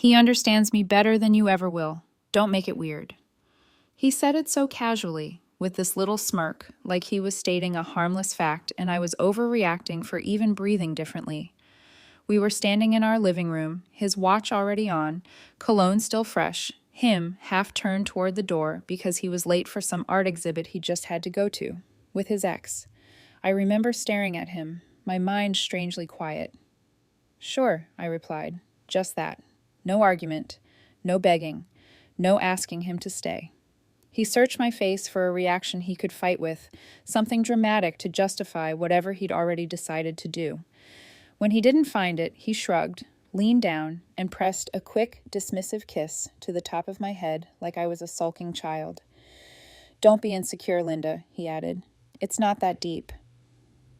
He understands me better than you ever will. Don't make it weird. He said it so casually, with this little smirk, like he was stating a harmless fact and I was overreacting for even breathing differently. We were standing in our living room, his watch already on, cologne still fresh, him half turned toward the door because he was late for some art exhibit he just had to go to, with his ex. I remember staring at him, my mind strangely quiet. Sure, I replied. Just that. No argument. No begging. No asking him to stay. He searched my face for a reaction he could fight with, something dramatic to justify whatever he'd already decided to do. When he didn't find it, he shrugged, leaned down, and pressed a quick, dismissive kiss to the top of my head like I was a sulking child. Don't be insecure, Linda, he added. It's not that deep.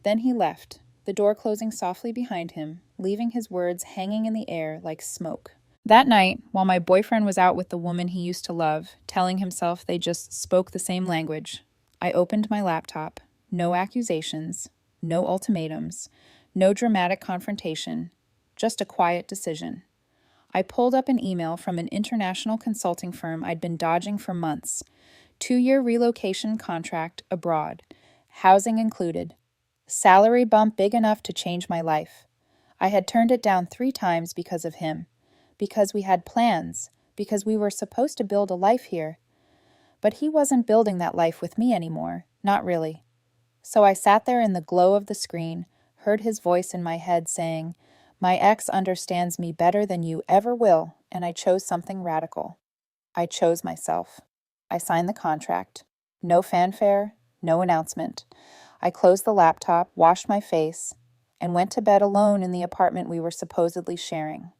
Then he left, the door closing softly behind him, leaving his words hanging in the air like smoke. That night, while my boyfriend was out with the woman he used to love, telling himself they just spoke the same language, I opened my laptop. No accusations, no ultimatums, no dramatic confrontation, just a quiet decision. I pulled up an email from an international consulting firm I'd been dodging for months. 2-year relocation contract abroad, housing included, salary bump big enough to change my life. I had turned it down 3 times because of him. Because we had plans, because we were supposed to build a life here. But he wasn't building that life with me anymore, not really. So I sat there in the glow of the screen, heard his voice in my head saying, "My ex understands me better than you ever will," and I chose something radical. I chose myself. I signed the contract. No fanfare, no announcement. I closed the laptop, washed my face, and went to bed alone in the apartment we were supposedly sharing.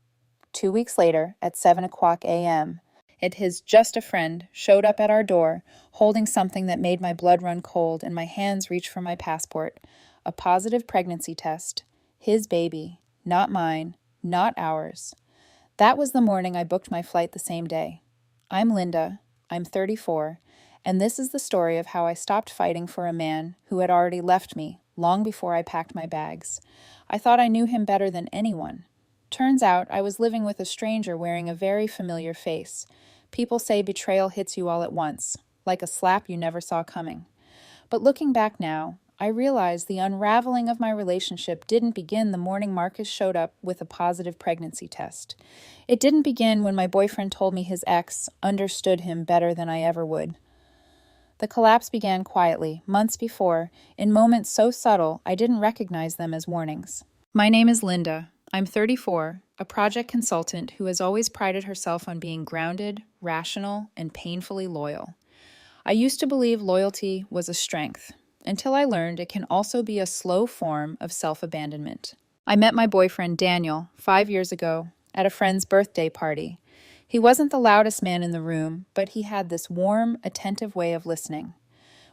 2 weeks later, at 7:00 a.m., his just a friend showed up at our door, holding something that made my blood run cold and my hands reach for my passport, a positive pregnancy test, his baby, not mine, not ours. That was the morning I booked my flight the same day. I'm Linda, I'm 34, and this is the story of how I stopped fighting for a man who had already left me long before I packed my bags. I thought I knew him better than anyone. Turns out I was living with a stranger wearing a very familiar face. People say betrayal hits you all at once, like a slap you never saw coming. But looking back now, I realize the unraveling of my relationship didn't begin the morning Marcus showed up with a positive pregnancy test. It didn't begin when my boyfriend told me his ex understood him better than I ever would. The collapse began quietly, months before, in moments so subtle I didn't recognize them as warnings. My name is Linda. I'm 34, a project consultant who has always prided herself on being grounded, rational, and painfully loyal. I used to believe loyalty was a strength, until I learned it can also be a slow form of self-abandonment. I met my boyfriend, Daniel, 5 years ago, at a friend's birthday party. He wasn't the loudest man in the room, but he had this warm, attentive way of listening.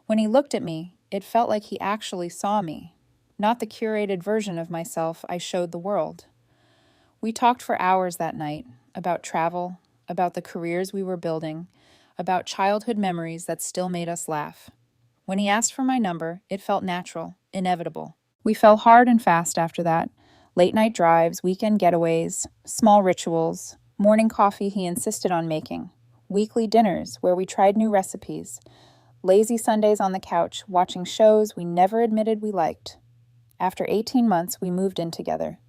When he looked at me, it felt like he actually saw me, not the curated version of myself I showed the world. We talked for hours that night, about travel, about the careers we were building, about childhood memories that still made us laugh. When he asked for my number, it felt natural, inevitable. We fell hard and fast after that. Late night drives, weekend getaways, small rituals, morning coffee he insisted on making, weekly dinners where we tried new recipes, lazy Sundays on the couch watching shows we never admitted we liked. After 18 months, we moved in together.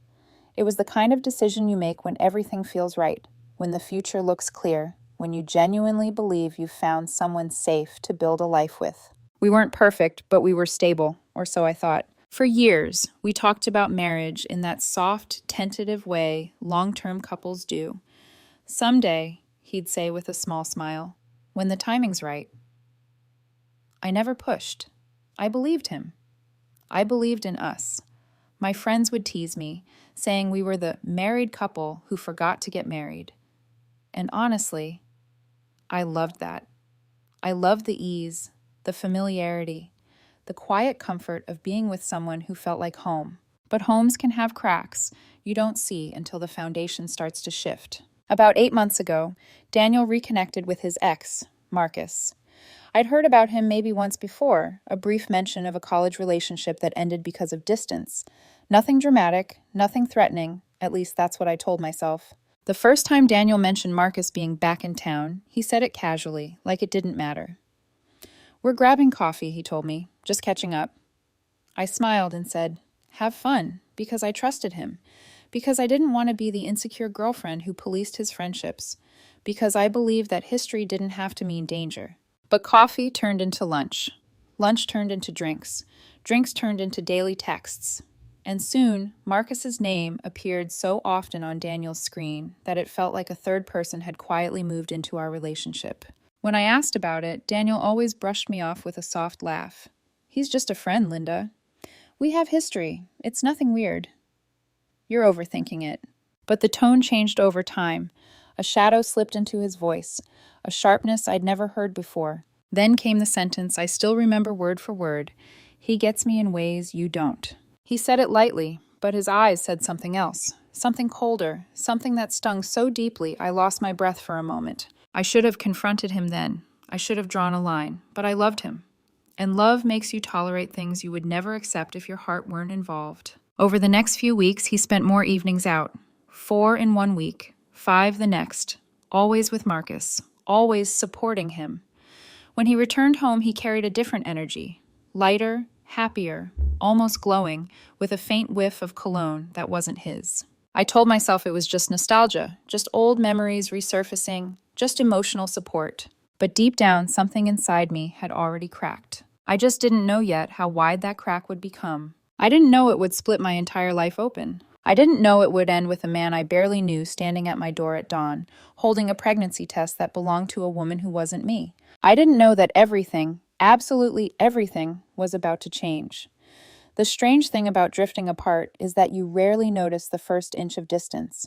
It was the kind of decision you make when everything feels right, when the future looks clear, when you genuinely believe you've found someone safe to build a life with. We weren't perfect, but we were stable, or so I thought. For years, we talked about marriage in that soft, tentative way long-term couples do. Someday, he'd say with a small smile, when the timing's right. I never pushed. I believed him. I believed in us. My friends would tease me, saying we were the married couple who forgot to get married. And honestly, I loved that. I loved the ease, the familiarity, the quiet comfort of being with someone who felt like home. But homes can have cracks you don't see until the foundation starts to shift. About 8 months ago, Daniel reconnected with his ex, Marcus. I'd heard about him maybe once before, a brief mention of a college relationship that ended because of distance. Nothing dramatic, nothing threatening, at least that's what I told myself. The first time Daniel mentioned Marcus being back in town, he said it casually, like it didn't matter. "We're grabbing coffee," he told me, "just catching up." I smiled and said, "Have fun," because I trusted him, because I didn't want to be the insecure girlfriend who policed his friendships, because I believed that history didn't have to mean danger. But coffee turned into lunch. Lunch turned into drinks. Drinks turned into daily texts. And soon, Marcus's name appeared so often on Daniel's screen that it felt like a third person had quietly moved into our relationship. When I asked about it, Daniel always brushed me off with a soft laugh. "He's just a friend, Linda. We have history. It's nothing weird." "You're overthinking it." But the tone changed over time. A shadow slipped into his voice, a sharpness I'd never heard before. Then came the sentence I still remember word for word. "He gets me in ways you don't." He said it lightly, but his eyes said something else. Something colder, something that stung so deeply I lost my breath for a moment. I should have confronted him then. I should have drawn a line, but I loved him. And love makes you tolerate things you would never accept if your heart weren't involved. Over the next few weeks, he spent more evenings out. 4 in 1 week, 5 the next, always with Marcus, always supporting him. When he returned home, he carried a different energy, lighter, happier, almost glowing, with a faint whiff of cologne that wasn't his. I told myself it was just nostalgia, just old memories resurfacing, just emotional support. But deep down, something inside me had already cracked. I just didn't know yet how wide that crack would become. I didn't know it would split my entire life open. I didn't know it would end with a man I barely knew standing at my door at dawn, holding a pregnancy test that belonged to a woman who wasn't me. I didn't know that everything, absolutely everything, was about to change. The strange thing about drifting apart is that you rarely notice the first inch of distance.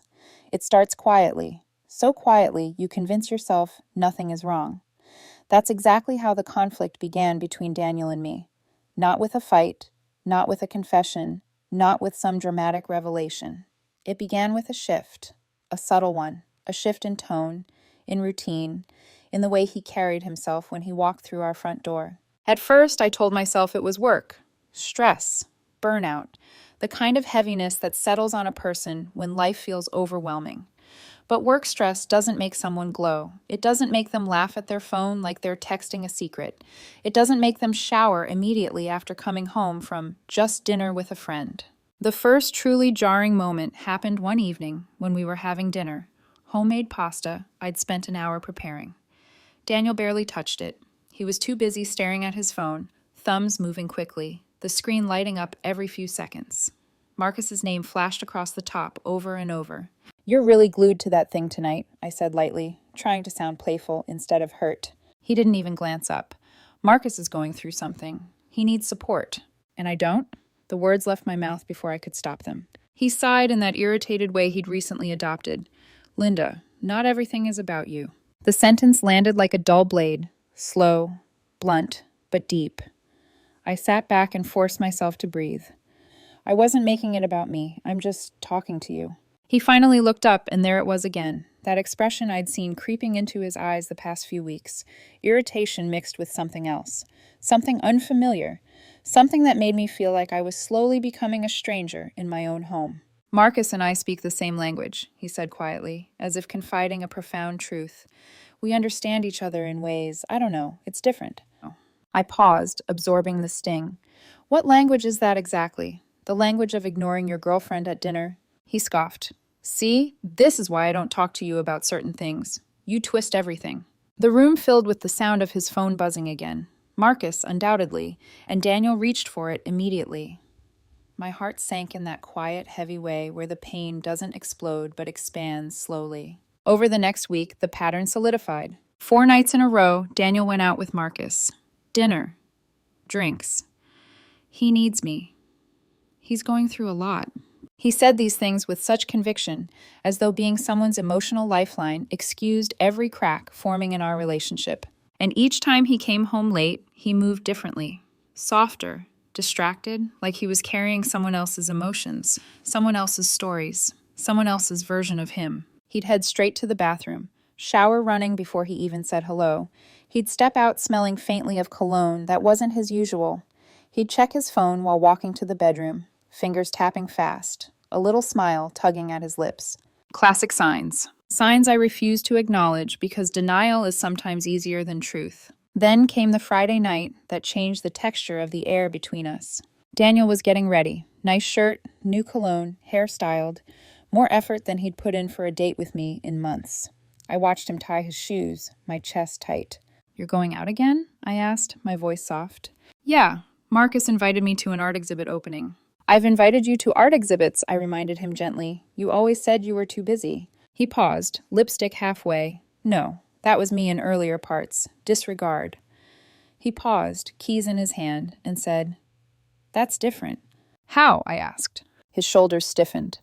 It starts quietly, so quietly you convince yourself nothing is wrong. That's exactly how the conflict began between Daniel and me. Not with a fight, not with a confession, not with some dramatic revelation. It began with a shift, a subtle one, a shift in tone, in routine, in the way he carried himself when he walked through our front door. At first, I told myself it was work, stress, burnout, the kind of heaviness that settles on a person when life feels overwhelming. But work stress doesn't make someone glow. It doesn't make them laugh at their phone like they're texting a secret. It doesn't make them shower immediately after coming home from just dinner with a friend. The first truly jarring moment happened one evening when we were having dinner. Homemade pasta I'd spent an hour preparing. Daniel barely touched it. He was too busy staring at his phone, thumbs moving quickly, the screen lighting up every few seconds. Marcus's name flashed across the top over and over. "You're really glued to that thing tonight," I said lightly, trying to sound playful instead of hurt. He didn't even glance up. "Marcus is going through something. He needs support. And I don't?" The words left my mouth before I could stop them. He sighed in that irritated way he'd recently adopted. "Linda, not everything is about you." The sentence landed like a dull blade, slow, blunt, but deep. I sat back and forced myself to breathe. "I wasn't making it about me. I'm just talking to you." He finally looked up, and there it was again, that expression I'd seen creeping into his eyes the past few weeks, irritation mixed with something else, something unfamiliar, something that made me feel like I was slowly becoming a stranger in my own home. "Marcus and I speak the same language," he said quietly, as if confiding a profound truth. "We understand each other in ways, I don't know, it's different." I paused, absorbing the sting. "What language is that exactly? The language of ignoring your girlfriend at dinner?" He scoffed. "See, this is why I don't talk to you about certain things. You twist everything." The room filled with the sound of his phone buzzing again. Marcus, undoubtedly, and Daniel reached for it immediately. My heart sank in that quiet, heavy way where the pain doesn't explode but expands slowly. Over the next week, the pattern solidified. 4 nights in a row, Daniel went out with Marcus. Dinner. Drinks. He needs me. He's going through a lot. He said these things with such conviction, as though being someone's emotional lifeline excused every crack forming in our relationship. And each time he came home late, he moved differently. Softer, distracted, like he was carrying someone else's emotions, someone else's stories, someone else's version of him. He'd head straight to the bathroom, shower running before he even said hello. He'd step out smelling faintly of cologne that wasn't his usual. He'd check his phone while walking to the bedroom, fingers tapping fast, a little smile tugging at his lips. Classic signs. Signs I refuse to acknowledge because denial is sometimes easier than truth. Then came the Friday night that changed the texture of the air between us. Daniel was getting ready. Nice shirt, new cologne, hair styled. More effort than he'd put in for a date with me in months. I watched him tie his shoes, my chest tight. "You're going out again?" I asked, my voice soft. "Yeah, Marcus invited me to an art exhibit opening." "I've invited you to art exhibits," I reminded him gently. "You always said you were too busy." He paused, lipstick halfway. "No, that was me in earlier parts. Disregard." He paused, keys in his hand, and said, "That's different." "How?" I asked. His shoulders stiffened.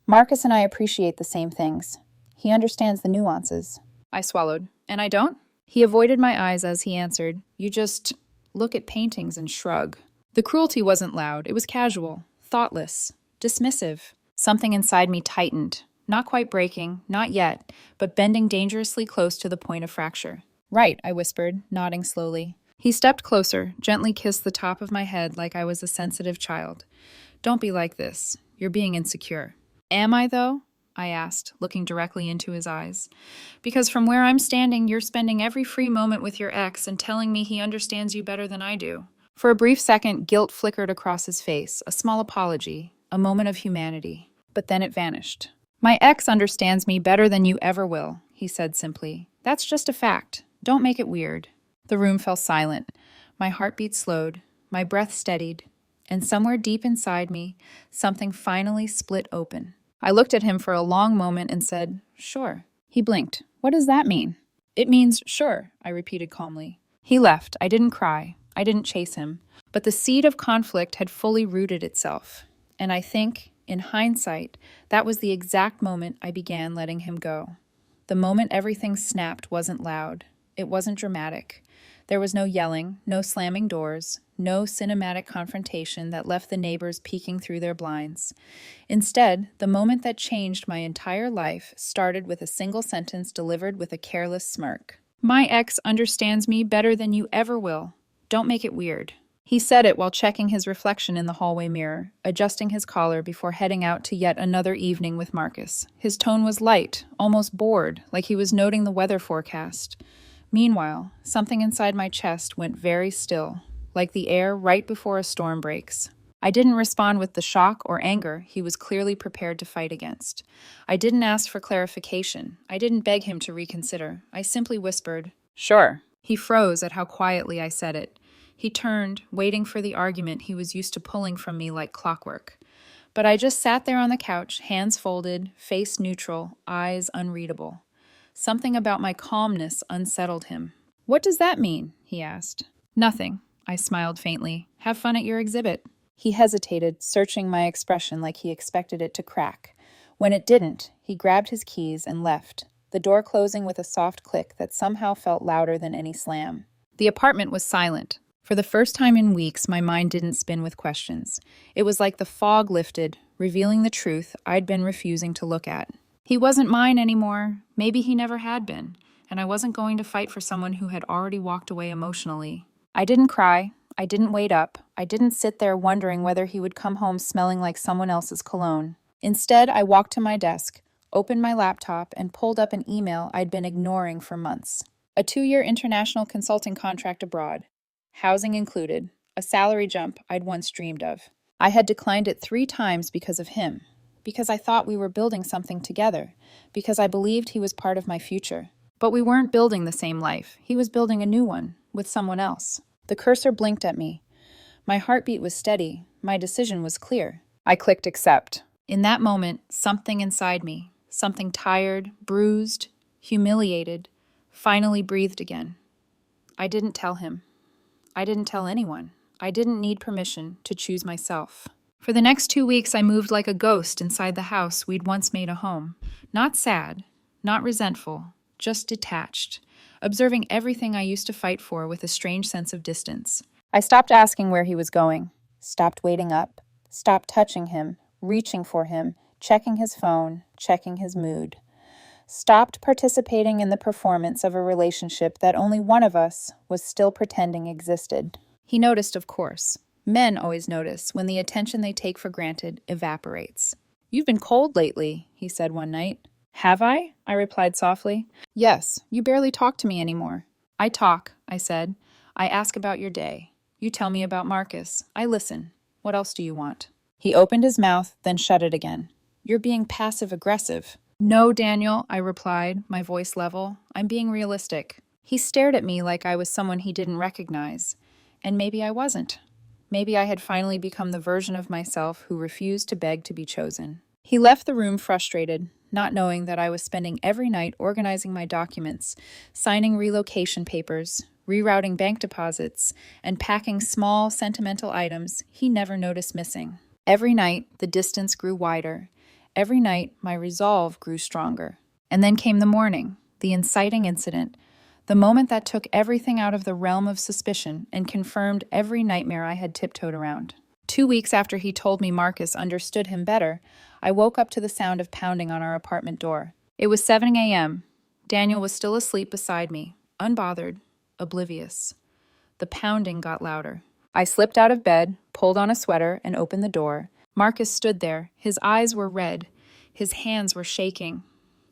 "Marcus and I appreciate the same things. He understands the nuances." I swallowed. "And I don't?" He avoided my eyes as he answered, "You just look at paintings and shrug." The cruelty wasn't loud. It was casual, thoughtless, dismissive. Something inside me tightened. Not quite breaking, not yet, but bending dangerously close to the point of fracture. "Right," I whispered, nodding slowly. He stepped closer, gently kissed the top of my head like I was a sensitive child. "Don't be like this. You're being insecure." "Am I, though?" I asked, looking directly into his eyes. "Because from where I'm standing, you're spending every free moment with your ex and telling me he understands you better than I do." For a brief second, guilt flickered across his face, a small apology, a moment of humanity. But then it vanished. "My ex understands me better than you ever will," he said simply. "That's just a fact. Don't make it weird." The room fell silent. My heartbeat slowed, my breath steadied, and somewhere deep inside me, something finally split open. I looked at him for a long moment and said, "Sure." He blinked. "What does that mean?" "It means sure," I repeated calmly. He left. I didn't cry. I didn't chase him. But the seed of conflict had fully rooted itself. And I think, in hindsight, that was the exact moment I began letting him go. The moment everything snapped wasn't loud. It wasn't dramatic. There was no yelling, no slamming doors, no cinematic confrontation that left the neighbors peeking through their blinds. Instead, the moment that changed my entire life started with a single sentence delivered with a careless smirk. "My ex understands me better than you ever will. Don't make it weird." He said it while checking his reflection in the hallway mirror, adjusting his collar before heading out to yet another evening with Marcus. His tone was light, almost bored, like he was noting the weather forecast. Meanwhile, something inside my chest went very still, like the air right before a storm breaks. I didn't respond with the shock or anger he was clearly prepared to fight against. I didn't ask for clarification. I didn't beg him to reconsider. I simply whispered, "Sure." He froze at how quietly I said it. He turned, waiting for the argument he was used to pulling from me like clockwork. But I just sat there on the couch, hands folded, face neutral, eyes unreadable. Something about my calmness unsettled him. "What does that mean?" he asked. "Nothing," I smiled faintly. "Have fun at your exhibit." He hesitated, searching my expression like he expected it to crack. When it didn't, he grabbed his keys and left, the door closing with a soft click that somehow felt louder than any slam. The apartment was silent. For the first time in weeks, my mind didn't spin with questions. It was like the fog lifted, revealing the truth I'd been refusing to look at. He wasn't mine anymore. Maybe he never had been. And I wasn't going to fight for someone who had already walked away emotionally. I didn't cry. I didn't wait up. I didn't sit there wondering whether he would come home smelling like someone else's cologne. Instead, I walked to my desk, opened my laptop, and pulled up an email I'd been ignoring for months. A 2-year international consulting contract abroad. Housing included. A salary jump I'd once dreamed of. I had declined it 3 times because of him. Because I thought we were building something together. Because I believed he was part of my future. But we weren't building the same life. He was building a new one, with someone else. The cursor blinked at me. My heartbeat was steady. My decision was clear. I clicked accept. In that moment, something inside me, something tired, bruised, humiliated, finally breathed again. I didn't tell him. I didn't tell anyone. I didn't need permission to choose myself. For the next 2 weeks, I moved like a ghost inside the house we'd once made a home. Not sad, not resentful, just detached, observing everything I used to fight for with a strange sense of distance. I stopped asking where he was going, stopped waiting up, stopped touching him, reaching for him, checking his phone, checking his mood. Stopped participating in the performance of a relationship that only one of us was still pretending existed. He noticed, of course. Men always notice when the attention they take for granted evaporates. "You've been cold lately," he said one night. Have I? I replied softly. Yes, you barely talk to me anymore. I talk, I said. I ask about your day. You tell me about Marcus. I listen. What else do you want? He opened his mouth, then shut it again. You're being passive-aggressive. No, Daniel, I replied, my voice level. I'm being realistic. He stared at me like I was someone he didn't recognize. And maybe I wasn't. Maybe I had finally become the version of myself who refused to beg to be chosen. He left the room frustrated, not knowing that I was spending every night organizing my documents, signing relocation papers, rerouting bank deposits, and packing small, sentimental items he never noticed missing. Every night, the distance grew wider. Every night, my resolve grew stronger. And then came the morning, the inciting incident, the moment that took everything out of the realm of suspicion and confirmed every nightmare I had tiptoed around. 2 weeks after he told me Marcus understood him better, I woke up to the sound of pounding on our apartment door. It was 7 a.m. Daniel was still asleep beside me, unbothered, oblivious. The pounding got louder. I slipped out of bed, pulled on a sweater, and opened the door. Marcus stood there. His eyes were red. His hands were shaking.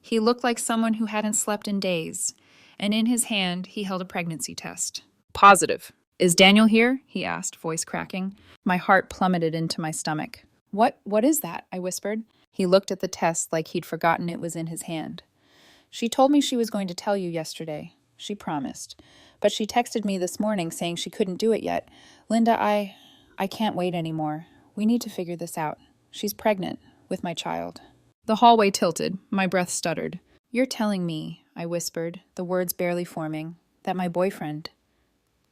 He looked like someone who hadn't slept in days, and in his hand he held a pregnancy test. Positive. Is Daniel here? He asked, voice cracking. My heart plummeted into my stomach. What is that? I whispered. He looked at the test like he'd forgotten it was in his hand. She told me she was going to tell you yesterday. She promised. But she texted me this morning saying she couldn't do it yet. Linda, I can't wait anymore. We need to figure this out. She's pregnant with my child. The hallway tilted. My breath stuttered. You're telling me, I whispered, the words barely forming, that my boyfriend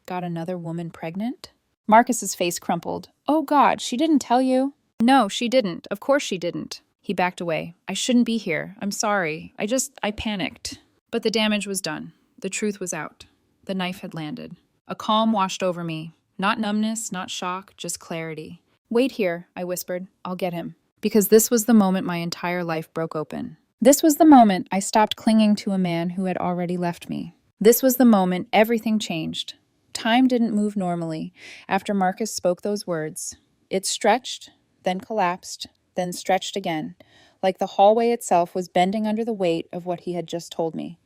got another woman pregnant? Marcus's face crumpled. Oh God, she didn't tell you? No, she didn't. Of course she didn't. He backed away. I shouldn't be here. I'm sorry. I panicked. But the damage was done. The truth was out. The knife had landed. A calm washed over me. Not numbness, not shock, just clarity. Wait here, I whispered. I'll get him. Because this was the moment my entire life broke open. This was the moment I stopped clinging to a man who had already left me. This was the moment everything changed. Time didn't move normally after Marcus spoke those words. It stretched, then collapsed, then stretched again, like the hallway itself was bending under the weight of what he had just told me.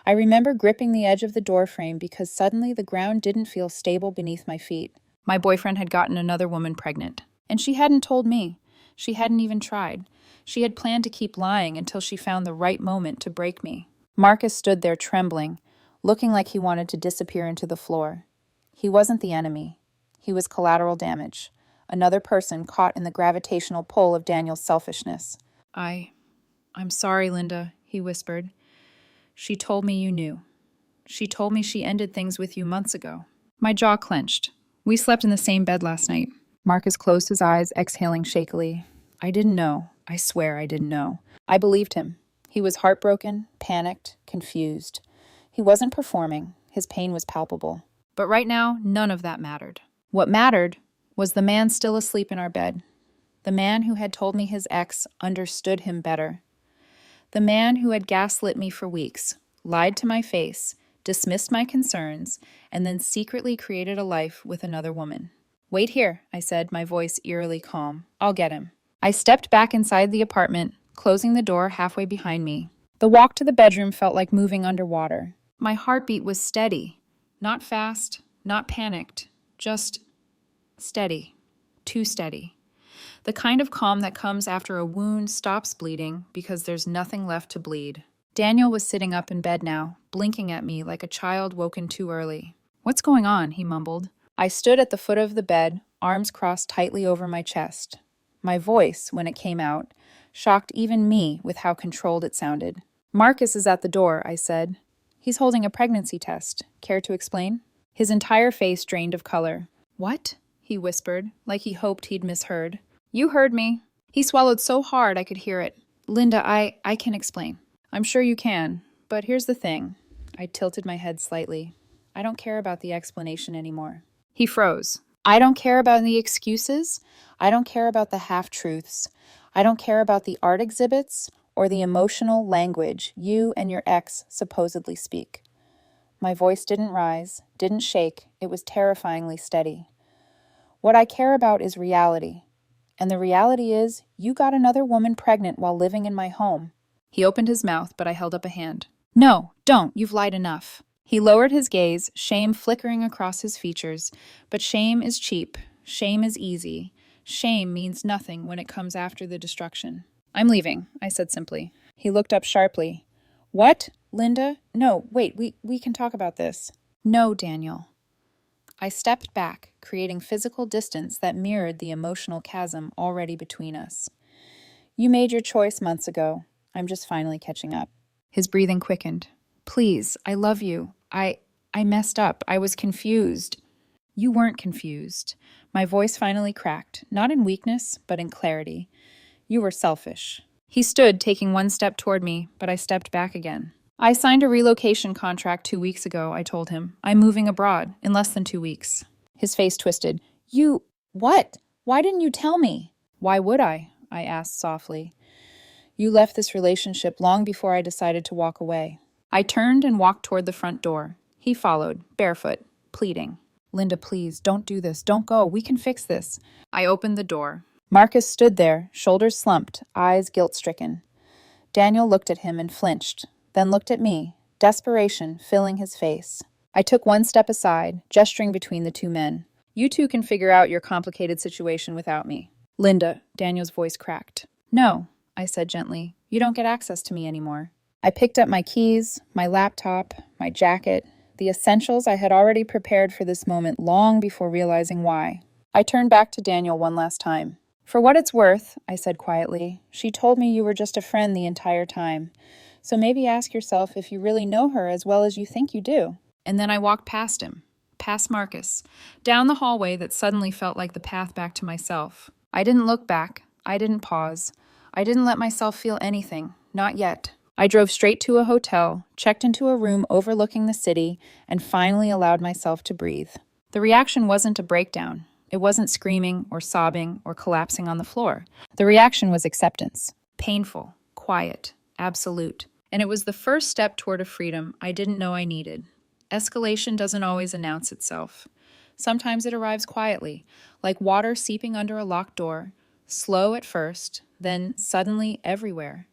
I remember gripping the edge of the doorframe because suddenly the ground didn't feel stable beneath my feet. My boyfriend had gotten another woman pregnant, and she hadn't told me. She hadn't even tried. She had planned to keep lying until she found the right moment to break me. Marcus stood there trembling, looking like he wanted to disappear into the floor. He wasn't the enemy. He was collateral damage. Another person caught in the gravitational pull of Daniel's selfishness. I'm sorry, Linda, he whispered. She told me you knew. She told me she ended things with you months ago. My jaw clenched. We slept in the same bed last night. Marcus closed his eyes, exhaling shakily. I didn't know. I swear I didn't know. I believed him. He was heartbroken, panicked, confused. He wasn't performing. His pain was palpable. But right now, none of that mattered. What mattered was the man still asleep in our bed. The man who had told me his ex understood him better. The man who had gaslit me for weeks, lied to my face, dismissed my concerns, and then secretly created a life with another woman. Wait here, I said, my voice eerily calm. I'll get him. I stepped back inside the apartment, closing the door halfway behind me. The walk to the bedroom felt like moving underwater. My heartbeat was steady. Not fast, not panicked, just steady. Too steady. The kind of calm that comes after a wound stops bleeding because there's nothing left to bleed. Daniel was sitting up in bed now, blinking at me like a child woken too early. What's going on? He mumbled. I stood at the foot of the bed, arms crossed tightly over my chest. My voice, when it came out, shocked even me with how controlled it sounded. Marcus is at the door, I said. He's holding a pregnancy test. Care to explain? His entire face drained of color. What? He whispered, like he hoped he'd misheard. You heard me. He swallowed so hard I could hear it. Linda, I can explain. I'm sure you can, but here's the thing. I tilted my head slightly. I don't care about the explanation anymore. He froze. I don't care about the excuses. I don't care about the half-truths. I don't care about the art exhibits or the emotional language you and your ex supposedly speak. My voice didn't rise, didn't shake. It was terrifyingly steady. What I care about is reality. And the reality is, you got another woman pregnant while living in my home. He opened his mouth, but I held up a hand. No, don't. You've lied enough. He lowered his gaze, shame flickering across his features. But shame is cheap. Shame is easy. Shame means nothing when it comes after the destruction. I'm leaving, I said simply. He looked up sharply. What? Linda? No, wait, we can talk about this. No, Daniel. I stepped back, creating physical distance that mirrored the emotional chasm already between us. You made your choice months ago. I'm just finally catching up. His breathing quickened. Please, I love you. I messed up. I was confused. You weren't confused. My voice finally cracked, not in weakness, but in clarity. You were selfish. He stood, taking one step toward me, but I stepped back again. I signed a relocation contract 2 weeks ago, I told him. I'm moving abroad in less than 2 weeks. His face twisted. You, what? Why didn't you tell me? Why would I asked softly. You left this relationship long before I decided to walk away. I turned and walked toward the front door. He followed, barefoot, pleading. Linda, please, don't do this. Don't go. We can fix this. I opened the door. Marcus stood there, shoulders slumped, eyes guilt-stricken. Daniel looked at him and flinched, then looked at me, desperation filling his face. I took one step aside, gesturing between the two men. You two can figure out your complicated situation without me. Linda, Daniel's voice cracked. No, I said gently. You don't get access to me anymore. I picked up my keys, my laptop, my jacket, the essentials I had already prepared for this moment long before realizing why. I turned back to Daniel one last time. For what it's worth, I said quietly, she told me you were just a friend the entire time. So maybe ask yourself if you really know her as well as you think you do. And then I walked past him, past Marcus, down the hallway that suddenly felt like the path back to myself. I didn't look back. I didn't pause. I didn't let myself feel anything. Not yet. I drove straight to a hotel, checked into a room overlooking the city, and finally allowed myself to breathe. The reaction wasn't a breakdown. It wasn't screaming or sobbing or collapsing on the floor. The reaction was acceptance. Painful, quiet, absolute. And it was the first step toward a freedom I didn't know I needed. Escalation doesn't always announce itself. Sometimes it arrives quietly, like water seeping under a locked door, slow at first, then suddenly everywhere.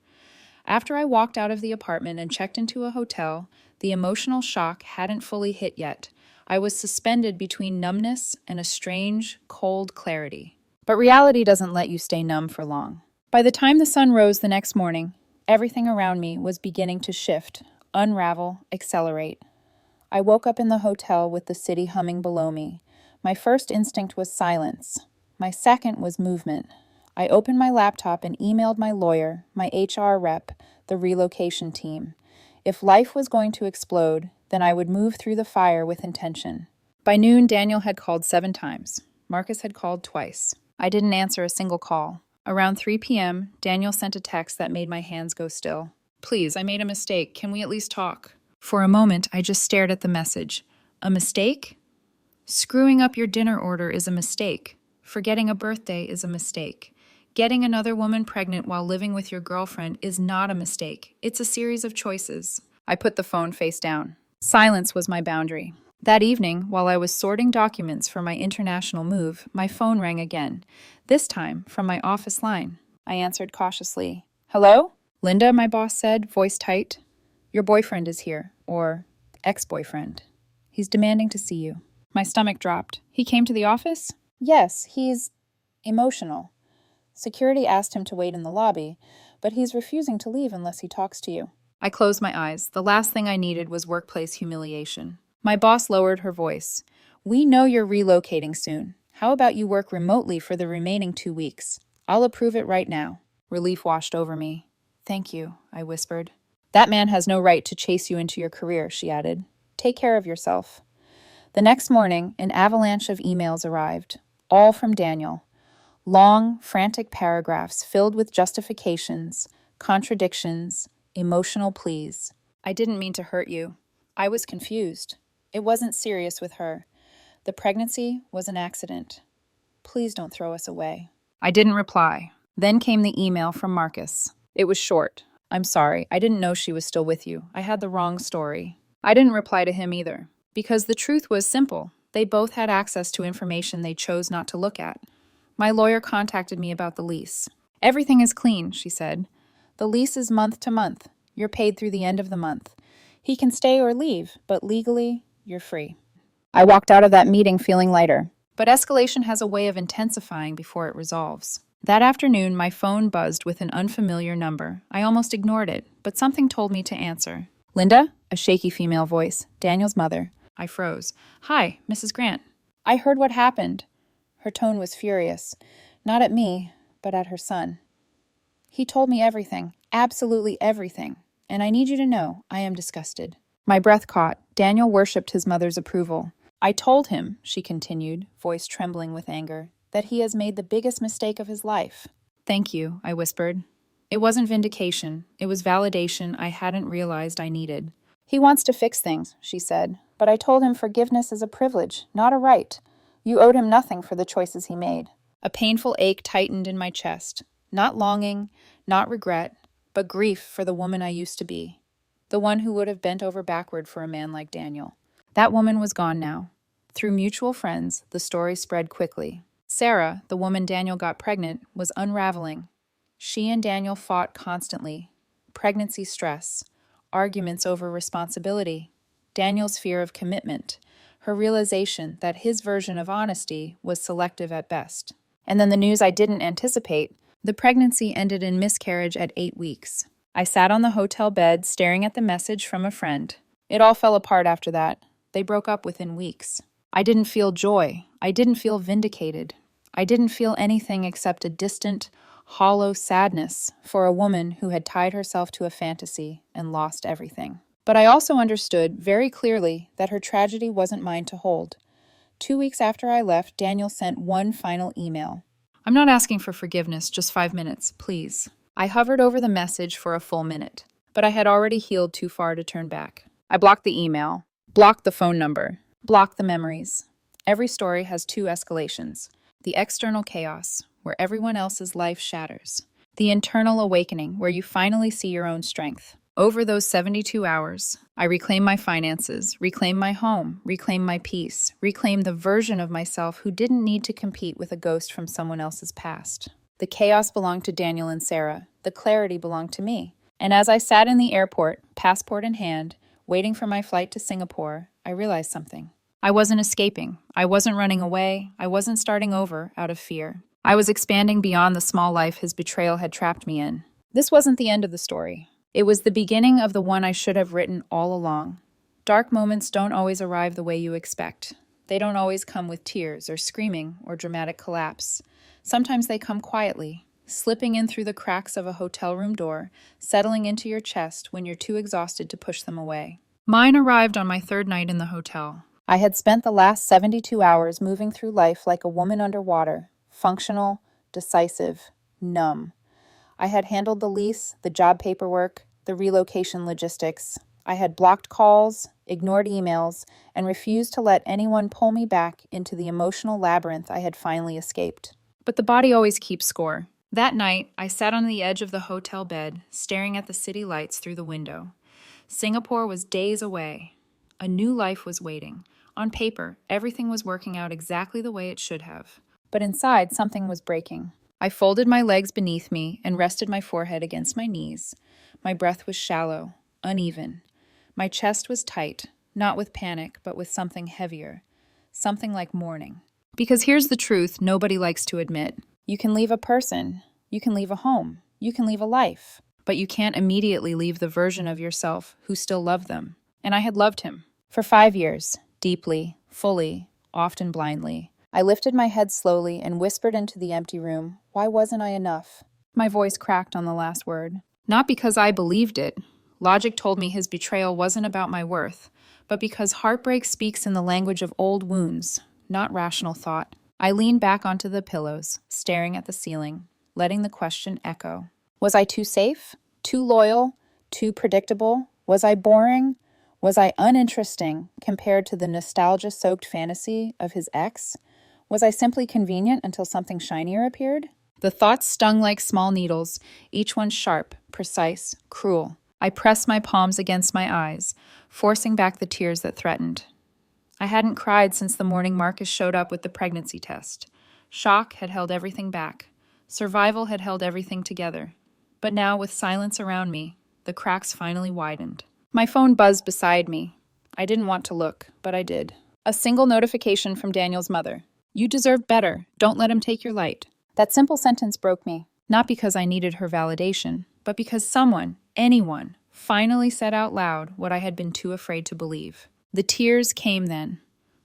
After I walked out of the apartment and checked into a hotel, the emotional shock hadn't fully hit yet. I was suspended between numbness and a strange, cold clarity. But reality doesn't let you stay numb for long. By the time the sun rose the next morning, everything around me was beginning to shift, unravel, accelerate. I woke up in the hotel with the city humming below me. My first instinct was silence. My second was movement. I opened my laptop and emailed my lawyer, my HR rep, the relocation team. If life was going to explode, then I would move through the fire with intention. By noon, Daniel had called 7 times. Marcus had called twice. I didn't answer a single call. Around 3 p.m., Daniel sent a text that made my hands go still. Please, I made a mistake. Can we at least talk? For a moment, I just stared at the message. A mistake? Screwing up your dinner order is a mistake. Forgetting a birthday is a mistake. Getting another woman pregnant while living with your girlfriend is not a mistake. It's a series of choices. I put the phone face down. Silence was my boundary. That evening, while I was sorting documents for my international move, my phone rang again, this time from my office line. I answered cautiously. Hello? Linda, my boss said, voice tight. Your boyfriend is here, or ex-boyfriend. He's demanding to see you. My stomach dropped. He came to the office? Yes, he's emotional. Security asked him to wait in the lobby, but he's refusing to leave unless he talks to you. I closed my eyes. The last thing I needed was workplace humiliation. My boss lowered her voice. We know you're relocating soon. How about you work remotely for the remaining 2 weeks? I'll approve it right now. Relief washed over me. Thank you, I whispered. That man has no right to chase you into your career, she added. Take care of yourself. The next morning, an avalanche of emails arrived, all from Daniel. Long, frantic paragraphs filled with justifications, contradictions, emotional pleas. I didn't mean to hurt you. I was confused. It wasn't serious with her. The pregnancy was an accident. Please don't throw us away. I didn't reply. Then came the email from Marcus. It was short. I'm sorry. I didn't know she was still with you. I had the wrong story. I didn't reply to him either, because the truth was simple. They both had access to information they chose not to look at. My lawyer contacted me about the lease. Everything is clean, she said. The lease is month to month. You're paid through the end of the month. He can stay or leave, but legally, you're free. I walked out of that meeting feeling lighter. But escalation has a way of intensifying before it resolves. That afternoon, my phone buzzed with an unfamiliar number. I almost ignored it, but something told me to answer. Linda? A shaky female voice. Daniel's mother. I froze. Hi, Mrs. Grant. I heard what happened. Her tone was furious. Not at me, but at her son. He told me everything, absolutely everything, and I need you to know I am disgusted. My breath caught. Daniel worshipped his mother's approval. I told him, she continued, voice trembling with anger, that he has made the biggest mistake of his life. Thank you, I whispered. It wasn't vindication. It was validation I hadn't realized I needed. He wants to fix things, she said, but I told him forgiveness is a privilege, not a right. You owed him nothing for the choices he made. A painful ache tightened in my chest. Not longing, not regret, but grief for the woman I used to be. The one who would have bent over backward for a man like Daniel. That woman was gone now. Through mutual friends, the story spread quickly. Sarah, the woman Daniel got pregnant, was unraveling. She and Daniel fought constantly. Pregnancy stress, arguments over responsibility, Daniel's fear of commitment, her realization that his version of honesty was selective at best. And then the news I didn't anticipate. The pregnancy ended in miscarriage at 8 weeks. I sat on the hotel bed staring at the message from a friend. It all fell apart after that. They broke up within weeks. I didn't feel joy. I didn't feel vindicated. I didn't feel anything except a distant, hollow sadness for a woman who had tied herself to a fantasy and lost everything. But I also understood very clearly that her tragedy wasn't mine to hold. 2 weeks after I left, Daniel sent one final email. I'm not asking for forgiveness, just 5 minutes, please. I hovered over the message for a full minute, but I had already healed too far to turn back. I blocked the email, blocked the phone number, blocked the memories. Every story has 2 escalations. The external chaos, where everyone else's life shatters. The internal awakening, where you finally see your own strength. Over those 72 hours, I reclaimed my finances, reclaimed my home, reclaimed my peace, reclaimed the version of myself who didn't need to compete with a ghost from someone else's past. The chaos belonged to Daniel and Sarah. The clarity belonged to me. And as I sat in the airport, passport in hand, waiting for my flight to Singapore, I realized something. I wasn't escaping. I wasn't running away. I wasn't starting over out of fear. I was expanding beyond the small life his betrayal had trapped me in. This wasn't the end of the story. It was the beginning of the one I should have written all along. Dark moments don't always arrive the way you expect. They don't always come with tears or screaming or dramatic collapse. Sometimes they come quietly, slipping in through the cracks of a hotel room door, settling into your chest when you're too exhausted to push them away. Mine arrived on my 3rd night in the hotel. I had spent the last 72 hours moving through life like a woman underwater, functional, decisive, numb. I had handled the lease, the job paperwork, the relocation logistics. I had blocked calls, ignored emails, and refused to let anyone pull me back into the emotional labyrinth I had finally escaped. But the body always keeps score. That night, I sat on the edge of the hotel bed, staring at the city lights through the window. Singapore was days away. A new life was waiting. On paper, everything was working out exactly the way it should have. But inside, something was breaking. I folded my legs beneath me and rested my forehead against my knees. My breath was shallow, uneven. My chest was tight, not with panic, but with something heavier. Something like mourning. Because here's the truth nobody likes to admit. You can leave a person. You can leave a home. You can leave a life. But you can't immediately leave the version of yourself who still loved them. And I had loved him. For 5 years. Deeply, fully, often blindly. I lifted my head slowly and whispered into the empty room, why wasn't I enough? My voice cracked on the last word. Not because I believed it. Logic told me his betrayal wasn't about my worth, but because heartbreak speaks in the language of old wounds, not rational thought. I leaned back onto the pillows, staring at the ceiling, letting the question echo. Was I too safe? Too loyal? Too predictable? Was I boring? Was I uninteresting compared to the nostalgia-soaked fantasy of his ex? Was I simply convenient until something shinier appeared? The thoughts stung like small needles, each one sharp, precise, cruel. I pressed my palms against my eyes, forcing back the tears that threatened. I hadn't cried since the morning Marcus showed up with the pregnancy test. Shock had held everything back. Survival had held everything together. But now, with silence around me, the cracks finally widened. My phone buzzed beside me. I didn't want to look, but I did. A single notification from Daniel's mother. "You deserve better. Don't let him take your light." That simple sentence broke me, not because I needed her validation, but because someone, anyone, finally said out loud what I had been too afraid to believe. The tears came then.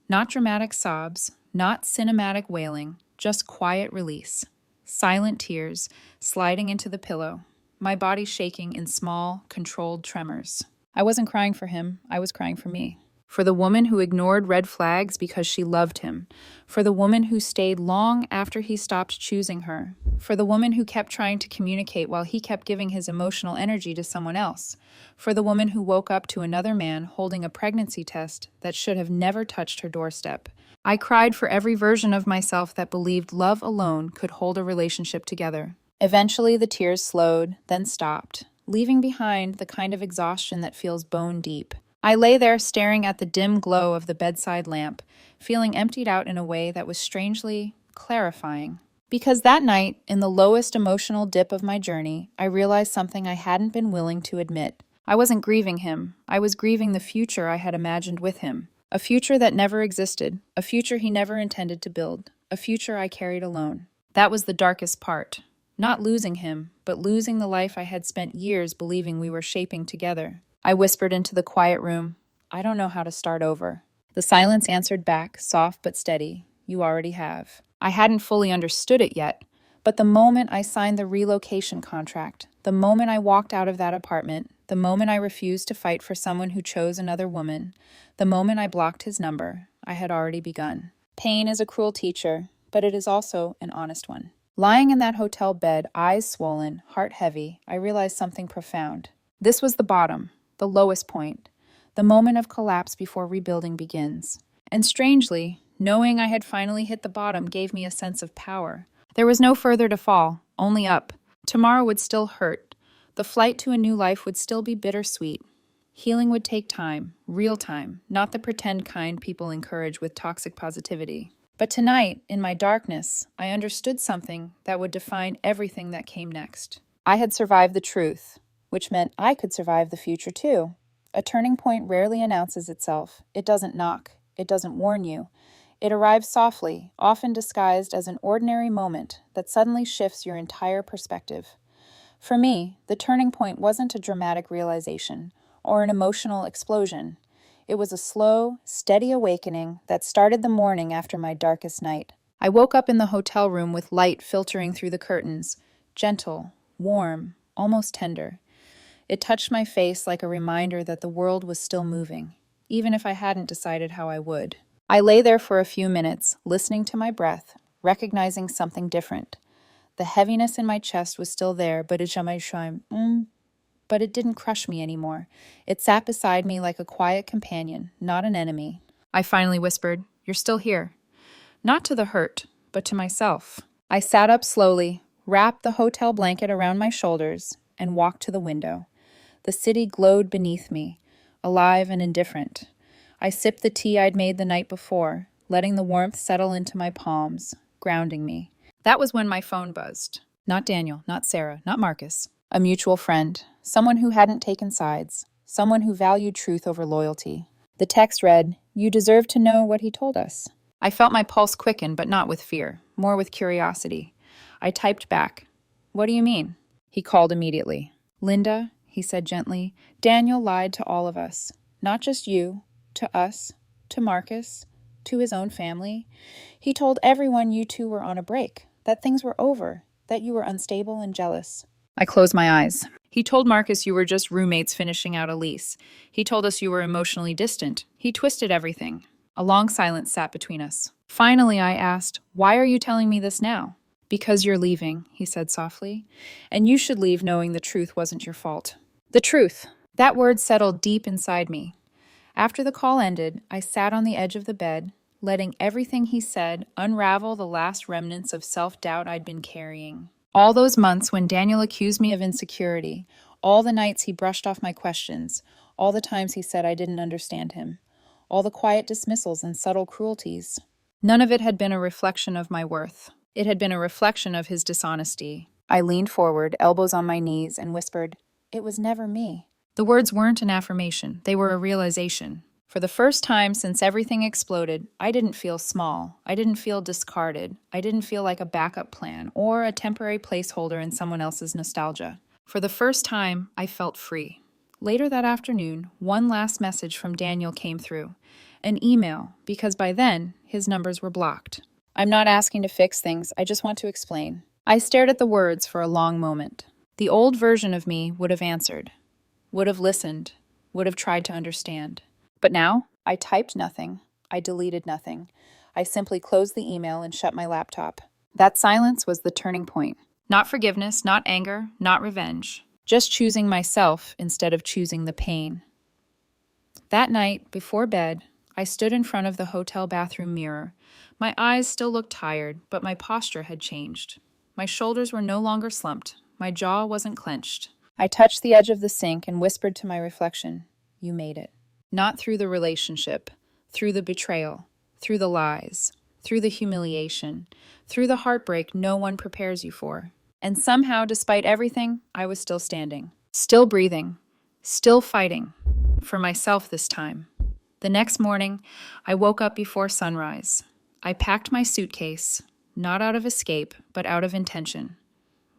Not dramatic sobs, not cinematic wailing, just quiet release. Silent tears sliding into the pillow, my body shaking in small, controlled tremors. I wasn't crying for him, I was crying for me. For the woman who ignored red flags because she loved him. For the woman who stayed long after he stopped choosing her. For the woman who kept trying to communicate while he kept giving his emotional energy to someone else. For the woman who woke up to another man holding a pregnancy test that should have never touched her doorstep. I cried for every version of myself that believed love alone could hold a relationship together. Eventually, the tears slowed, then stopped, leaving behind the kind of exhaustion that feels bone deep. I lay there staring at the dim glow of the bedside lamp, feeling emptied out in a way that was strangely clarifying. Because that night, in the lowest emotional dip of my journey, I realized something I hadn't been willing to admit. I wasn't grieving him. I was grieving the future I had imagined with him. A future that never existed, a future he never intended to build, a future I carried alone. That was the darkest part. Not losing him, but losing the life I had spent years believing we were shaping together. I whispered into the quiet room, "I don't know how to start over." The silence answered back, soft but steady, "You already have." I hadn't fully understood it yet, but the moment I signed the relocation contract, the moment I walked out of that apartment, the moment I refused to fight for someone who chose another woman, the moment I blocked his number, I had already begun. Pain is a cruel teacher, but it is also an honest one. Lying in that hotel bed, eyes swollen, heart heavy, I realized something profound. This was the bottom. The lowest point, the moment of collapse before rebuilding begins. And strangely, knowing I had finally hit the bottom gave me a sense of power. There was no further to fall, only up. Tomorrow would still hurt. The flight to a new life would still be bittersweet. Healing would take time, real time, not the pretend kind people encourage with toxic positivity. But tonight, in my darkness, I understood something that would define everything that came next. I had survived the truth, which meant I could survive the future too. A turning point rarely announces itself. It doesn't knock. It doesn't warn you. It arrives softly, often disguised as an ordinary moment that suddenly shifts your entire perspective. For me, the turning point wasn't a dramatic realization or an emotional explosion. It was a slow, steady awakening that started the morning after my darkest night. I woke up in the hotel room with light filtering through the curtains, gentle, warm, almost tender. It touched my face like a reminder that the world was still moving, even if I hadn't decided how I would. I lay there for a few minutes, listening to my breath, recognizing something different. The heaviness in my chest was still there, but it didn't crush me anymore. It sat beside me like a quiet companion, not an enemy. I finally whispered, "You're still here." Not to the hurt, but to myself. I sat up slowly, wrapped the hotel blanket around my shoulders, and walked to the window. The city glowed beneath me, alive and indifferent. I sipped the tea I'd made the night before, letting the warmth settle into my palms, grounding me. That was when my phone buzzed. Not Daniel, not Sarah, not Marcus. A mutual friend, someone who hadn't taken sides, someone who valued truth over loyalty. The text read, "You deserve to know what he told us." I felt my pulse quicken, but not with fear, more with curiosity. I typed back, "What do you mean?" He called immediately. "Linda," he said gently, "Daniel lied to all of us. Not just you, to us, to Marcus, to his own family. He told everyone you two were on a break, that things were over, that you were unstable and jealous." I closed my eyes. "He told Marcus you were just roommates finishing out a lease. He told us you were emotionally distant. He twisted everything." A long silence sat between us. Finally, I asked, "Why are you telling me this now?" "Because you're leaving," he said softly. "And you should leave knowing the truth wasn't your fault." The truth. That word settled deep inside me. After the call ended, I sat on the edge of the bed, letting everything he said unravel the last remnants of self-doubt I'd been carrying. All those months when Daniel accused me of insecurity, all the nights he brushed off my questions, all the times he said I didn't understand him, all the quiet dismissals and subtle cruelties. None of it had been a reflection of my worth. It had been a reflection of his dishonesty. I leaned forward, elbows on my knees, and whispered, "It was never me." The words weren't an affirmation, they were a realization. For the first time since everything exploded, I didn't feel small. I didn't feel discarded. I didn't feel like a backup plan or a temporary placeholder in someone else's nostalgia. For the first time, I felt free. Later that afternoon, one last message from Daniel came through. An email, because by then, his numbers were blocked. "I'm not asking to fix things, I just want to explain." I stared at the words for a long moment. The old version of me would have answered, would have listened, would have tried to understand. But now, I typed nothing. I deleted nothing. I simply closed the email and shut my laptop. That silence was the turning point. Not forgiveness, not anger, not revenge. Just choosing myself instead of choosing the pain. That night, before bed, I stood in front of the hotel bathroom mirror. My eyes still looked tired, but my posture had changed. My shoulders were no longer slumped. My jaw wasn't clenched. I touched the edge of the sink and whispered to my reflection, "You made it." Not through the relationship, through the betrayal, through the lies, through the humiliation, through the heartbreak no one prepares you for. And somehow, despite everything, I was still standing, still breathing, still fighting, for myself this time. The next morning, I woke up before sunrise. I packed my suitcase, not out of escape, but out of intention.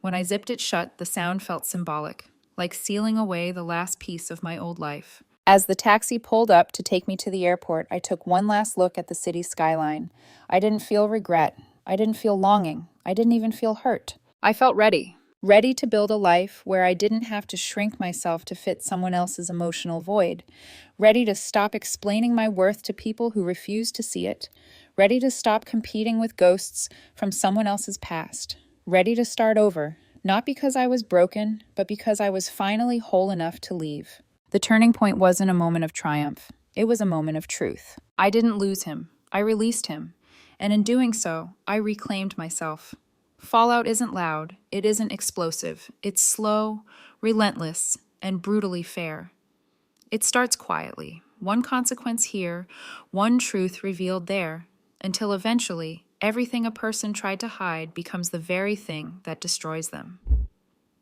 When I zipped it shut, the sound felt symbolic, like sealing away the last piece of my old life. As the taxi pulled up to take me to the airport, I took one last look at the city's skyline. I didn't feel regret. I didn't feel longing. I didn't even feel hurt. I felt ready. Ready to build a life where I didn't have to shrink myself to fit someone else's emotional void. Ready to stop explaining my worth to people who refuse to see it. Ready to stop competing with ghosts from someone else's past. Ready to start over, not because I was broken, but because I was finally whole enough to leave. The turning point wasn't a moment of triumph. It was a moment of truth. I didn't lose him. I released him. And in doing so, I reclaimed myself. Fallout isn't loud. It isn't explosive. It's slow, relentless, and brutally fair. It starts quietly, one consequence here, one truth revealed there, until eventually, everything a person tried to hide becomes the very thing that destroys them.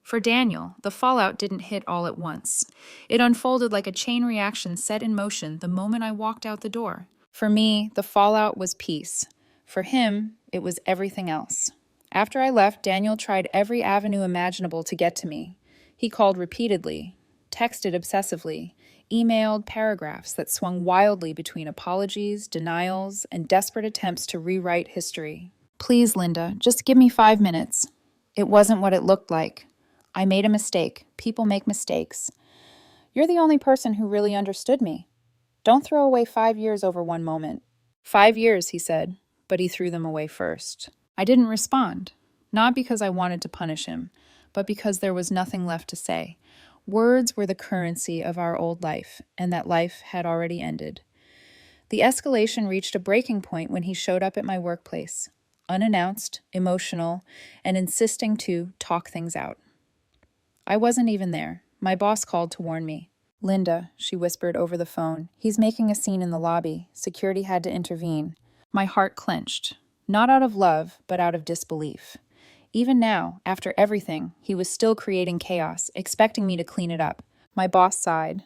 For Daniel, the fallout didn't hit all at once. It unfolded like a chain reaction set in motion the moment I walked out the door. For me, the fallout was peace. For him, it was everything else. After I left, Daniel tried every avenue imaginable to get to me. He called repeatedly, texted obsessively, emailed paragraphs that swung wildly between apologies, denials, and desperate attempts to rewrite history. "Please, Linda, just give me 5 minutes." It wasn't what it looked like. "I made a mistake. People make mistakes. You're the only person who really understood me. Don't throw away 5 years over one moment." 5 years, he said, but he threw them away first. I didn't respond, not because I wanted to punish him, but because there was nothing left to say. Words were the currency of our old life, and that life had already ended. The escalation reached a breaking point when he showed up at my workplace, unannounced, emotional, and insisting to talk things out. I wasn't even there. My boss called to warn me. "Linda," she whispered over the phone, "he's making a scene in the lobby. Security had to intervene." My heart clenched, not out of love, but out of disbelief. Even now, after everything, he was still creating chaos, expecting me to clean it up. My boss sighed.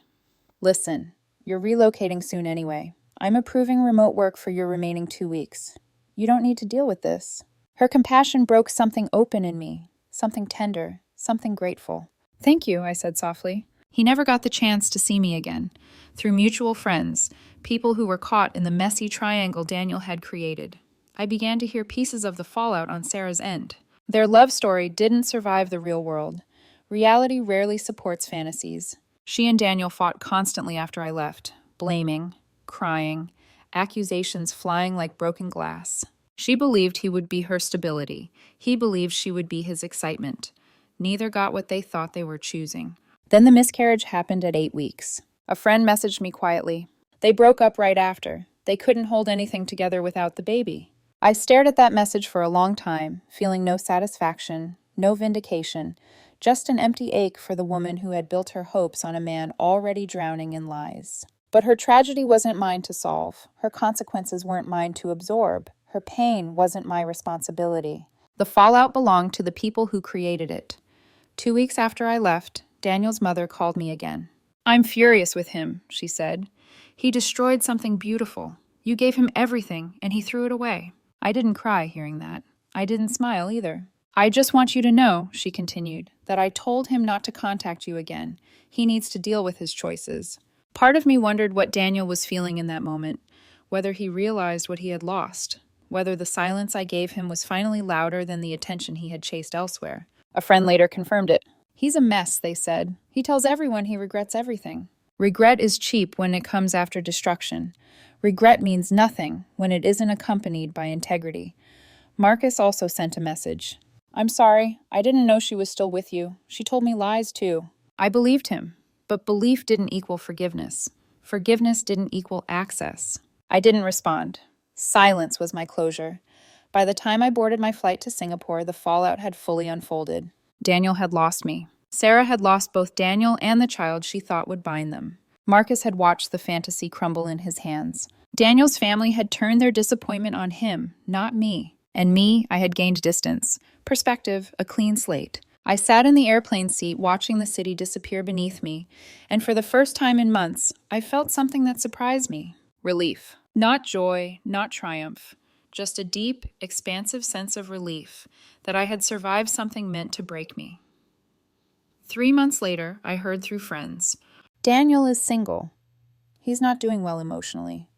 "Listen, you're relocating soon anyway. I'm approving remote work for your remaining 2 weeks. You don't need to deal with this." Her compassion broke something open in me, something tender, something grateful. "Thank you," I said softly. He never got the chance to see me again. Through mutual friends, people who were caught in the messy triangle Daniel had created, I began to hear pieces of the fallout on Sarah's end. Their love story didn't survive the real world. Reality rarely supports fantasies. She and Daniel fought constantly after I left, blaming, crying, accusations flying like broken glass. She believed he would be her stability. He believed she would be his excitement. Neither got what they thought they were choosing. Then the miscarriage happened at 8 weeks. A friend messaged me quietly. They broke up right after. They couldn't hold anything together without the baby. I stared at that message for a long time, feeling no satisfaction, no vindication, just an empty ache for the woman who had built her hopes on a man already drowning in lies. But her tragedy wasn't mine to solve. Her consequences weren't mine to absorb. Her pain wasn't my responsibility. The fallout belonged to the people who created it. 2 weeks after I left, Daniel's mother called me again. "I'm furious with him," she said. "He destroyed something beautiful. You gave him everything, and he threw it away." I didn't cry hearing that. I didn't smile either. "I just want you to know," she continued, "that I told him not to contact you again. He needs to deal with his choices." Part of me wondered what Daniel was feeling in that moment, whether he realized what he had lost, whether the silence I gave him was finally louder than the attention he had chased elsewhere. A friend later confirmed it. "He's a mess," they said. "He tells everyone he regrets everything." Regret is cheap when it comes after destruction. Regret means nothing when it isn't accompanied by integrity. Marcus also sent a message. "I'm sorry. I didn't know she was still with you. She told me lies, too." I believed him, but belief didn't equal forgiveness. Forgiveness didn't equal access. I didn't respond. Silence was my closure. By the time I boarded my flight to Singapore, the fallout had fully unfolded. Daniel had lost me. Sarah had lost both Daniel and the child she thought would bind them. Marcus had watched the fantasy crumble in his hands. Daniel's family had turned their disappointment on him, not me. And me, I had gained distance. Perspective, a clean slate. I sat in the airplane seat watching the city disappear beneath me, and for the first time in months, I felt something that surprised me. Relief. Not joy, not triumph. Just a deep, expansive sense of relief that I had survived something meant to break me. 3 months later, I heard through friends, "Daniel is single. He's not doing well emotionally.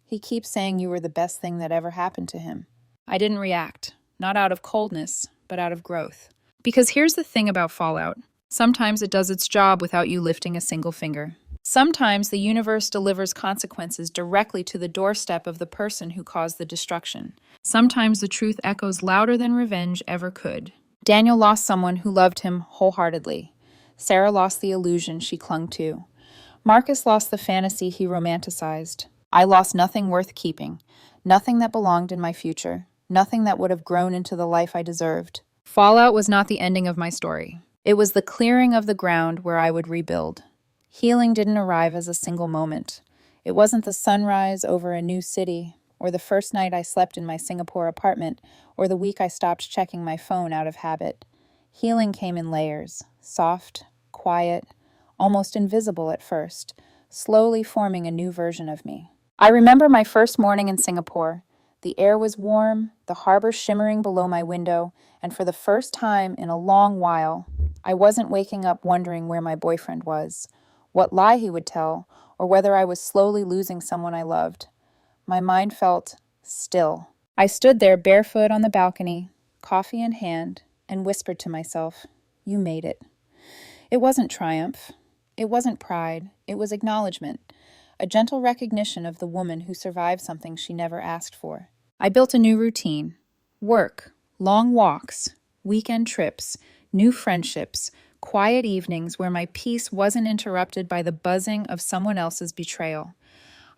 He keeps saying you were the best thing that ever happened to him." I didn't react, not out of coldness, but out of growth. Because here's the thing about fallout. Sometimes it does its job without you lifting a single finger. Sometimes the universe delivers consequences directly to the doorstep of the person who caused the destruction. Sometimes the truth echoes louder than revenge ever could. Daniel lost someone who loved him wholeheartedly. Sarah lost the illusion she clung to. Marcus lost the fantasy he romanticized. I lost nothing worth keeping, nothing that belonged in my future, nothing that would have grown into the life I deserved. Fallout was not the ending of my story. It was the clearing of the ground where I would rebuild. Healing didn't arrive as a single moment. It wasn't the sunrise over a new city, or the first night I slept in my Singapore apartment, or the week I stopped checking my phone out of habit. Healing came in layers, soft, quiet, almost invisible at first, slowly forming a new version of me. I remember my first morning in Singapore. The air was warm, the harbor shimmering below my window, and for the first time in a long while, I wasn't waking up wondering where my boyfriend was, what lie he would tell, or whether I was slowly losing someone I loved. My mind felt still. I stood there barefoot on the balcony, coffee in hand, and whispered to myself, "You made it." It wasn't triumph. It wasn't pride. It was acknowledgement, a gentle recognition of the woman who survived something she never asked for. I built a new routine. Work, long walks, weekend trips, new friendships, quiet evenings where my peace wasn't interrupted by the buzzing of someone else's betrayal.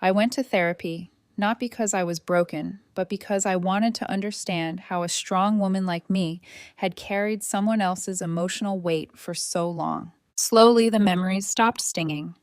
I went to therapy, not because I was broken, but because I wanted to understand how a strong woman like me had carried someone else's emotional weight for so long. Slowly, the memories stopped stinging.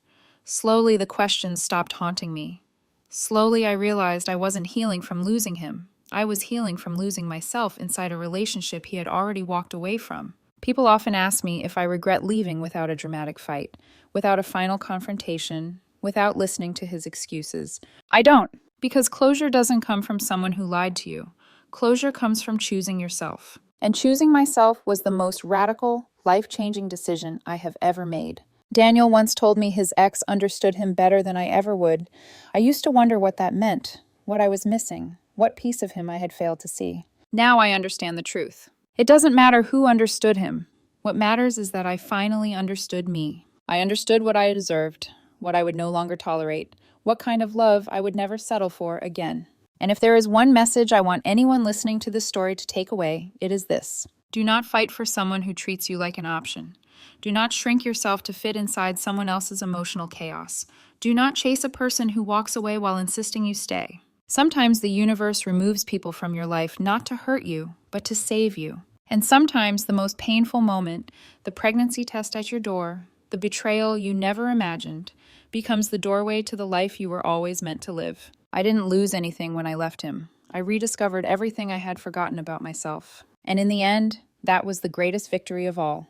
Slowly, the questions stopped haunting me. Slowly, I realized I wasn't healing from losing him. I was healing from losing myself inside a relationship he had already walked away from. People often ask me if I regret leaving without a dramatic fight, without a final confrontation, without listening to his excuses. I don't, because closure doesn't come from someone who lied to you. Closure comes from choosing yourself. And choosing myself was the most radical, life-changing decision I have ever made. Daniel once told me his ex understood him better than I ever would. I used to wonder what that meant, what I was missing, what piece of him I had failed to see. Now I understand the truth. It doesn't matter who understood him. What matters is that I finally understood me. I understood what I deserved, what I would no longer tolerate, what kind of love I would never settle for again. And if there is one message I want anyone listening to this story to take away, it is this. Do not fight for someone who treats you like an option. Do not shrink yourself to fit inside someone else's emotional chaos. Do not chase a person who walks away while insisting you stay. Sometimes the universe removes people from your life not to hurt you, but to save you. And sometimes the most painful moment, the pregnancy test at your door, the betrayal you never imagined, becomes the doorway to the life you were always meant to live. I didn't lose anything when I left him. I rediscovered everything I had forgotten about myself. And in the end, that was the greatest victory of all.